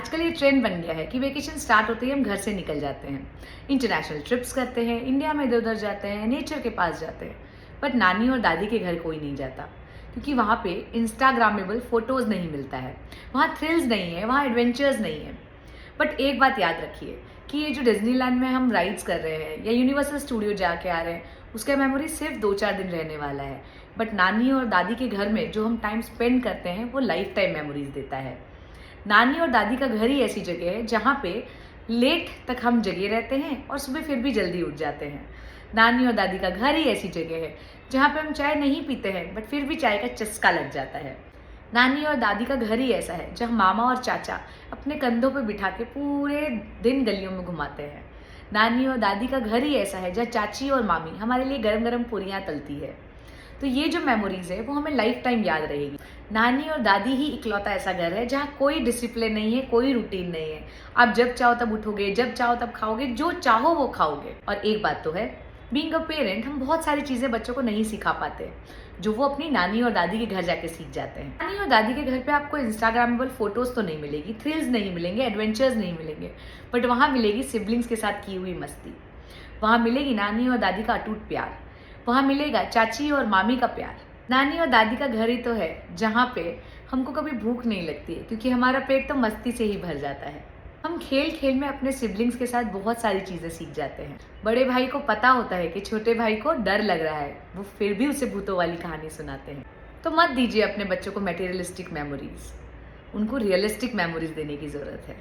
आजकल ये ट्रेंड बन गया है कि वेकेशन स्टार्ट होते ही हम घर से निकल जाते हैं, इंटरनेशनल ट्रिप्स करते हैं, इंडिया में इधर उधर जाते हैं, नेचर के पास जाते हैं। बट नानी और दादी के घर कोई नहीं जाता, क्योंकि वहाँ पे इंस्टाग्रामेबल फोटोज़ नहीं मिलता है, वहाँ थ्रिल्स नहीं है, वहाँ एडवेंचर्स नहीं है। बट एक बात याद रखिए कि ये जो डिज्नीलैंड में हम राइड्स कर रहे हैं या यूनिवर्सल स्टूडियो जाके आ रहे हैं, उसका मेमोरी सिर्फ 2-4 दिन रहने वाला है। बट नानी और दादी के घर में जो हम टाइम स्पेंड करते हैं वो लाइफ टाइम मेमोरीज देता है। नानी और दादी का घर ही ऐसी जगह है जहाँ पे लेट तक हम जगे रहते हैं और सुबह फिर भी जल्दी उठ जाते हैं। नानी और दादी का घर ही ऐसी जगह है जहाँ पे हम चाय नहीं पीते हैं बट फिर भी चाय का चस्का लग जाता है। नानी और दादी का घर ही ऐसा है जहाँ मामा और चाचा अपने कंधों पे बिठा के पूरे दिन गलियों में घुमाते हैं। नानी और दादी का घर ही ऐसा है जहाँ चाची और मामी हमारे लिए गरम गरम पूरियाँ तलती है। तो ये जो मेमोरीज है वो हमें लाइफ टाइम याद रहेगी। नानी और दादी ही इकलौता ऐसा घर है जहाँ कोई डिसिप्लिन नहीं है, कोई रूटीन नहीं है। आप जब चाहो तब उठोगे, जब चाहो तब खाओगे, जो चाहो वो खाओगे। और एक बात तो है, बीइंग अ पेरेंट हम बहुत सारी चीज़ें बच्चों को नहीं सिखा पाते जो वो अपनी नानी और दादी के घर जाके सीख जाते हैं। नानी और दादी के घर पे आपको इंस्टाग्रामेबल फोटोज तो नहीं मिलेगी, थ्रिल्स नहीं मिलेंगे, एडवेंचर्स नहीं मिलेंगे, बट वहाँ मिलेगी सिबलिंग्स के साथ की हुई मस्ती। वहाँ मिलेगी नानी और दादी का अटूट प्यार, वहाँ मिलेगा चाची और मामी का प्यार। नानी और दादी का घर ही तो है जहाँ पे हमको कभी भूख नहीं लगती है, क्योंकि हमारा पेट तो मस्ती से ही भर जाता है। हम खेल खेल में अपने सिबलिंग्स के साथ बहुत सारी चीज़ें सीख जाते हैं। बड़े भाई को पता होता है कि छोटे भाई को डर लग रहा है, वो फिर भी उसे भूतों वाली कहानी सुनाते हैं। तो मत दीजिए अपने बच्चों को मटेरियलिस्टिक मेमोरीज, उनको रियलिस्टिक मेमोरीज देने की ज़रूरत है।